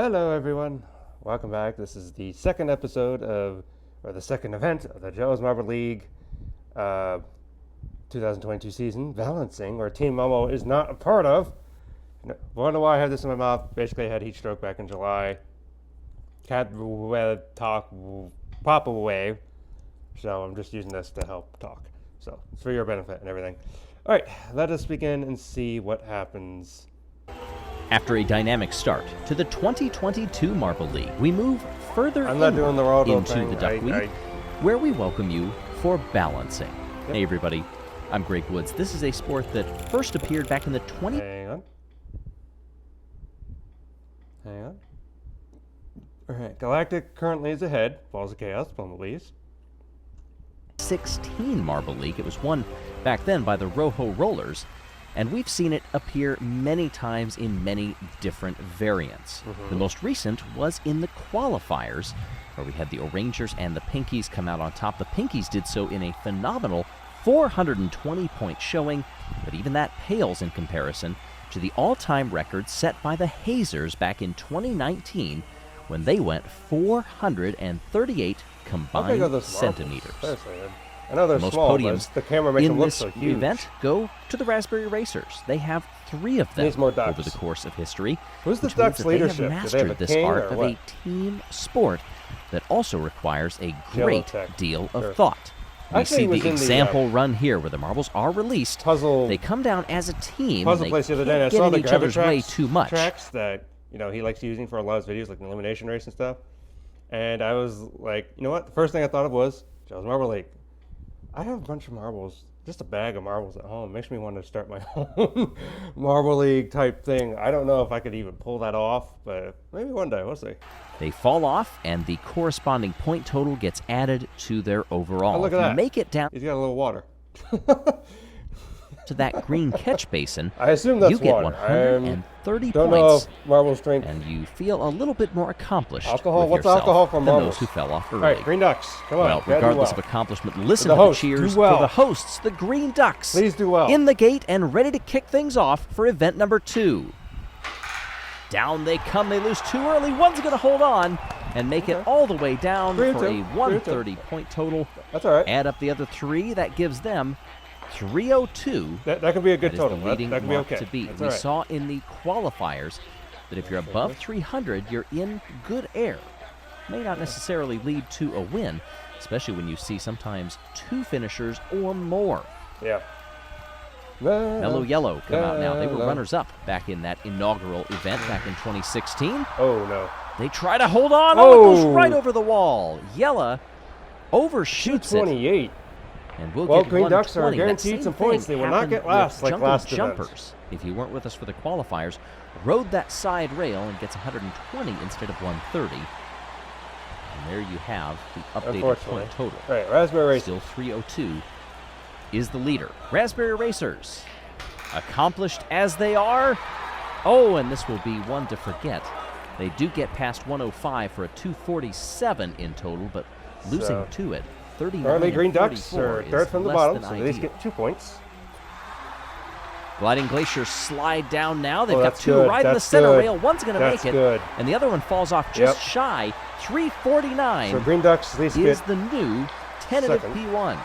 Hello everyone, welcome back. This is the second episode of, or the second event of the Jelle'S Marble League 2022 season, balancing, where Team Momo is not a part of. Wonder why I have this in my mouth. Basically, I had heat stroke back in July. Can't talk proper way, so I'm just using this to help talk. So it's for your benefit and everything. All right, let us begin and see what happens. After a dynamic start to the 2022 Marble League, we move further into the duckweed, where we welcome you for balancing. Yep. Hey everybody, I'm Greg Woods. This is a sport that first appeared back in the Hang on. Alright, Galactic currently is ahead. Balls of Chaos, Bumblebees. 16 Marble League. It was won back then by the Rojo Rollers, and we've seen it appear many times in many different variants. The most recent was in the qualifiers, where we had the Orangers and the Pinkies come out on top. The Pinkies did so in a phenomenal 420-point showing, but even that pales in comparison to the all-time record set by the Hazers back in 2019, when they went 438 combined centimeters. I know they're most small, podiums but the camera makes them look so huge. In this event go to the Raspberry Racers. They have 3 of them over the course of history. Who's the Ducks' leadership? They have mastered this art of a team sport that also requires a great deal of thought. We see the example run here where the marbles are released. They come down as a team. Puzzle place the other day, I saw the each other's way too much. Tracks that he likes using for a lot of his videos, like the elimination race and stuff. And I was like, you know what? The first thing I thought of was Jelle'S Marble League. I have a bunch of marbles, just a bag of marbles at home. Makes me want to start my own Marble League type thing. I don't know if I could even pull that off, but maybe one day, we'll see. They fall off, and the corresponding point total gets added to their overall. Oh, look at that. Make it down. He's got a little water. To that green catch basin, I assume that's you get water. 130 don't points, know if marble strength. And you feel a little bit more accomplished Alcohol? with What's yourself alcohol from than marbles? those who fell off early. All right, Green Ducks, come on. Well, regardless of accomplishment, listen the to the host, cheers do well. for the hosts, the Green Ducks. Please do well. In the gate and ready to kick things off for event number 2. Down they come. They lose too early. One's going to hold on and make it all the way down for a 130-point total. That's all right. Add up the other 3. That gives them 302. That could be a good total. That could be okay. To beat. That's We all right. saw in the qualifiers that if you're above 300, you're in good air. May not necessarily lead to a win, especially when you see sometimes 2 finishers or more. Yeah. Mellow Yellow come out now. They were runners-up back in that inaugural event back in 2016. Oh, no. They try to hold on. Oh, it goes right over the wall. Yella overshoots 228. it. And we'll Well, get Green Ducks are 120. guaranteed some points. They will not get last like last jumpers. event. If you weren't with us for the qualifiers, rode that side rail and gets 120 instead of 130. And there you have the updated point total. All right, Raspberry Racers. Still 302 is the leader. Raspberry Racers, accomplished as they are. Oh, and this will be one to forget. They do get past 105 for a 247 in total, but losing to it. 39 Currently, Green Ducks 34 are third from the bottom, so they at least get 2 points. Gliding Glaciers slide down now. They've got that's 2 good. right in the That's center good. rail. One's going to make it, good. and the other one falls off just shy. 349 So Green Ducks at least is get the new tentative second. P1.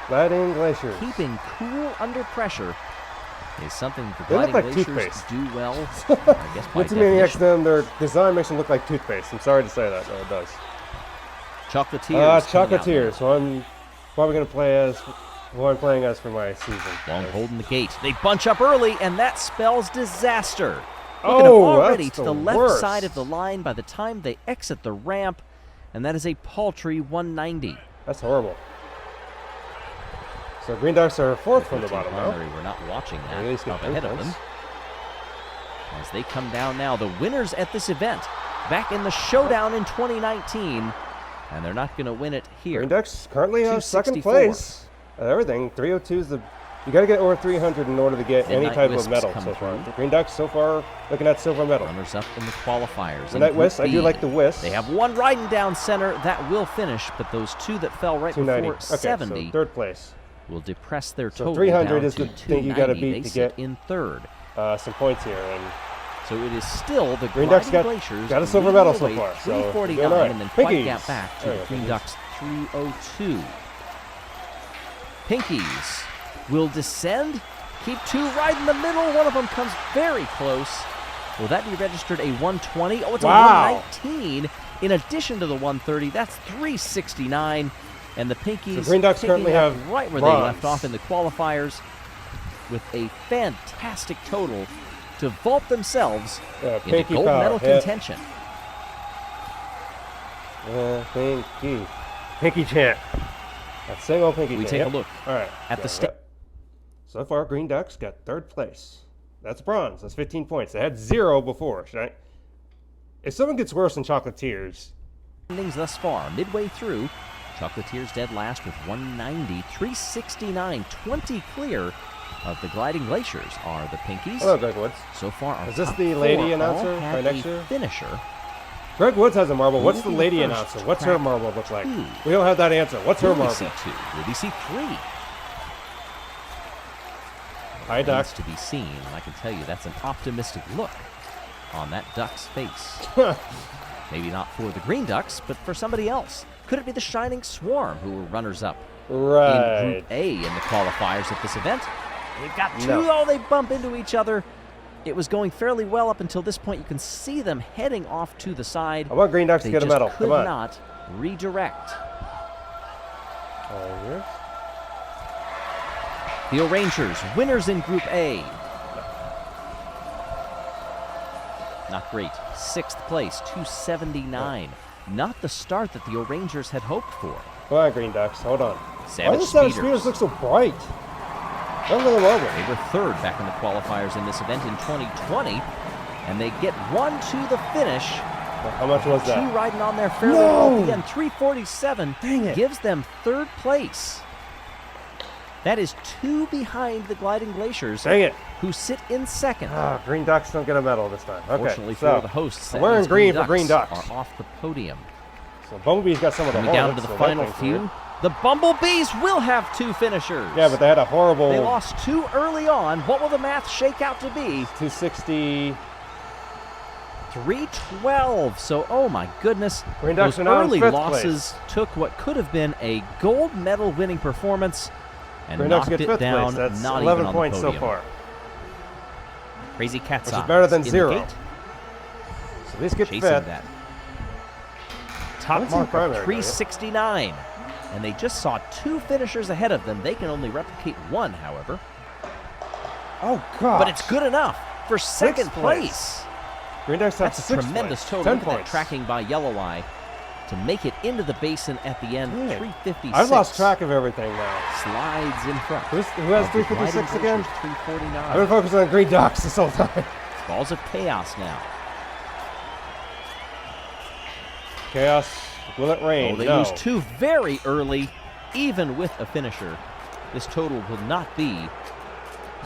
Gliding Glaciers. Keeping cool under pressure is something the They look Gliding like Glaciers toothpaste. do well. I guess by Maniacs, definition. their design makes them look like toothpaste. I'm sorry to say that, but it does. Chocolatiers. Chocolatiers. So I'm probably going to play as who I'm playing as for my season. Long holding the gate. They bunch up early, and that spells disaster. Look at them Oh, already that's to the the left worst. side of the line by the time they exit the ramp, and that is a paltry 190. That's horrible. So Green Ducks are fourth from the bottom now. We're not watching that. At least get Up ahead of them. As they come down now, the winners at this event, back in the showdown in 2019, and they're not going to win it here. Green Ducks currently have second 264. place. Everything 302 is the. You got to get over 300 in order to get any Midnight type of Wisps medal come so far. through. The Green Ducks so far looking at silver medal. Runners up in the qualifiers. Midnight In Group Wisps, I do B, like the Wisps. They have one riding down center that will finish, but those 2 that fell right 290. before Okay, 70 so third place. will depress their So total 300 down is to the thing you gotta 290. beat They to sit get in third. Some points here, and So it is still the Green Ducks Gliding Glaciers got a silver leading medal the so way, far. So 349, doing all right. and then quite Pinkies. gap back to There the you go, Green Pinkies. Ducks 302. Pinkies will descend, keep two right in the middle. One of them comes very close. Will that be registered a 120? Oh, it's Wow. a 119 in addition to the 130. That's 369. And the Pinkies So Green Ducks picking currently up have right where bronze. they left off in the qualifiers with a fantastic total to vault themselves into Pinky gold power. medal Hit. contention. Pinky. Pinky chant. That single pinky We chant. take a Yep. look All right. at the state. So far, Green Ducks got third place. That's bronze. That's 15 points. They had 0 before. If someone gets worse than Chocolatiers, Standings thus far, midway through, Chocolatiers dead last with 190, 369, 20 clear of the Gliding Glaciers are the Pinkies. hello, Greg Woods. So far, our Is this top the four lady all announcer had right next a to her? finisher. Greg Woods has a marble. What's Who the will be lady the first announcer? What's her track marble look like? two? We don't have that answer. What's her Will we marble? see 2? Will we see 3? Hi, Doc. Remains to be seen. I can tell you that's an optimistic look on that duck's face. Maybe not for the Green Ducks, but for somebody else. Could it be the Shining Swarm who were runners-up in Right. Group A in the qualifiers at this event? They've got two, No. though. They bump into each other. It was going fairly well up until this point. You can see them heading off to the side. I want Green Ducks They to get a just medal. could Come on. not redirect. Yours? The O'Rangers, winners in Group A. Not great. 6th place, 279. Not the start that the O'Rangers had hoped for. Come on, Green Ducks. Hold on. Why Savage does Savage Speeders. Speeders look so bright? Look at them over. They were 3rd back in the qualifiers in this event in 2020, and they get 1 to the finish. How much was 2 that? riding on there fairly No! well at the end. 347 Dang it. gives them 3rd place. That is 2 behind the Gliding Glaciers, Dang it. who sit in 2nd. Ah, Green Ducks don't get a medal this time. Okay, Fortunately so for the hosts, I'm that wearing means green for Green Ducks Ducks. are off the podium. So Bumblebee's got some of the Coming down to hornets, the so that final thing's few, weird. the Bumblebees will have 2 finishers. Yeah, but they had a horrible They lost 2 early on. What will the math shake out to be? 260. 312. So, oh my goodness. Green Ducks Those are now in early 5th losses took what could have been a gold medal winning performance and Green Ducks knocked get it 5th down, place. That's not 11 even on points the so podium. far. Crazy Cat's Which is Eyes better than in the 0. gate, So these get chasing 5th. that top That's in mark primary, of 369. And they just saw 2 finishers ahead of them. They can only replicate 1, however. Oh, God. But it's good enough for 2nd 6th place. Green Ducks have That's a 6th tremendous place. total. 10 Look at that points. tracking by Yellow Eye to make it into the basin at the end. Yeah. 356. I've lost track of everything now. Slides in front. Who has of the 356 Gliding again? Glaciers, 349. I've been focusing on Green Ducks this whole time. Balls of chaos now. Chaos. Will it rain? Oh, they no. lose 2 very early, even with a finisher. This total will not be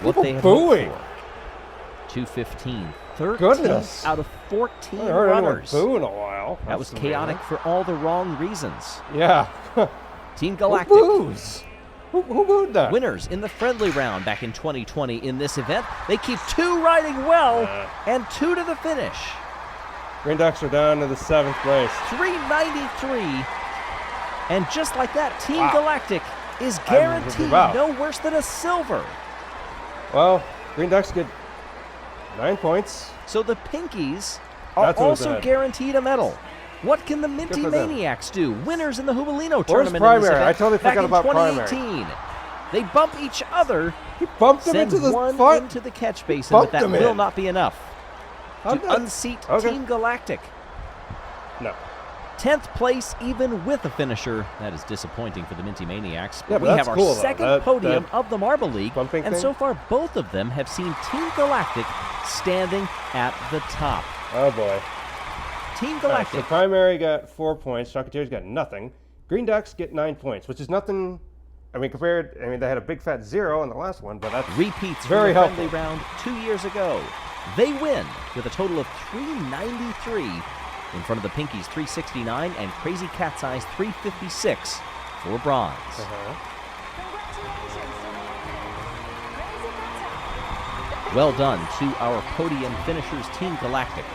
what People they had booing. hoped for. 215. 13 Goodness. out of I 14 haven't heard anyone runners. boo in a while. That was That's chaotic for all the wrong reasons. amazing. Yeah. Team Who Galactic. boos? Who booed that? Winners in the friendly round back in 2020 in this event. They keep 2 riding well and 2 to the finish. Green Ducks are down to the 7th place. 393. And just like that, Team Wow. Galactic is guaranteed wow. no worse than a silver. Well, Green Ducks get 9 points. So the Pinkies are That's what was also ahead. guaranteed a medal. What can the Minty for them. Maniacs do? Winners in the Jubilino Where's tournament in primary? this event I totally back forgot in about primary. 2018. They bump each other, He bumped him send into the one front. into the catch basin, but bumped that him will in. not be enough I'm to not- unseat Okay. Team Galactic. No. 10th place, even with a finisher. That is disappointing for the Minty Maniacs. Yeah, but we that's have our cool, though. second That- podium that of the Marble League, bumping and thing? so far both of them have seen Team Galactic standing at the top. Oh, boy. Team All right, Galactic. so primary got 4 points. Chocolatiers got nothing. Green Ducks get 9 points, which is nothing. I mean, they had a big fat 0 in the last one, but that's Repeats very from the helpful. friendly round 2 years ago. They win with a total of 393 in front of the Pinkies 369 and Crazy Cat's Eyes 356 for bronze. Uh-huh. Congratulations to the Crazy Cat's Eyes. The Well done to our podium finishers, Team Galactic.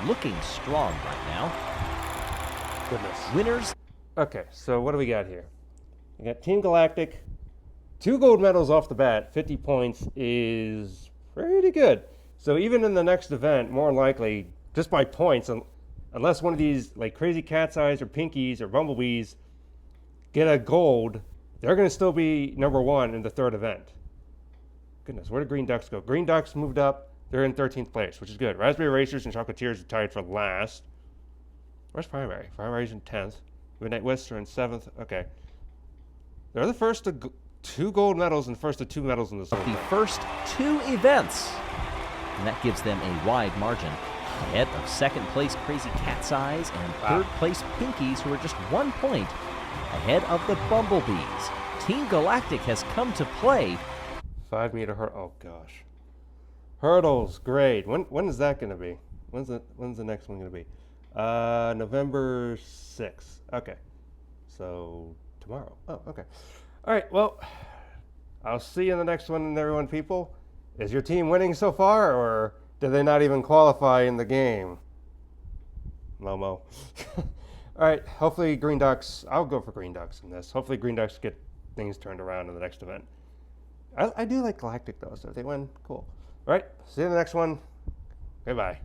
Looking strong right now. Goodness. Winners. Okay, so what do we got here? We got Team Galactic. 2 gold medals off the bat. 50 points is pretty good. So even in the next event, more than likely, just by points, unless one of these like crazy cat's eyes or pinkies or bumblebees get a gold, they're going to still be number 1 in the 3rd event. Goodness, where did Green Ducks go? Green Ducks moved up. They're in 13th place, which is good. Raspberry Racers and Chocolatiers are tied for last. Where's Primary? Primary's in 10th. Midnight Wisps are in 7th. Okay. They're the first to 2 gold medals and first to 2 medals in this whole The thing. first 2 events. And that gives them a wide margin. Ahead of second place Crazy Cat's Eyes and third place Pinkies, who are just 1 point ahead of the Bumblebees. Team Galactic has come to play. 5-meter hurdle. Oh gosh. Hurdles, great. When is that going to be? When's the next one going to be? November 6th. Okay. So tomorrow. Oh, okay. All right. Well, I'll see you in the next one, everyone. People, is your team winning so far, or did they not even qualify in the game? Momo. All right. Hopefully, Green Ducks. I'll go for Green Ducks in this. Hopefully, Green Ducks get things turned around in the next event. I do like Galactic though, so if they win, cool. All right. See you in the next one. Goodbye.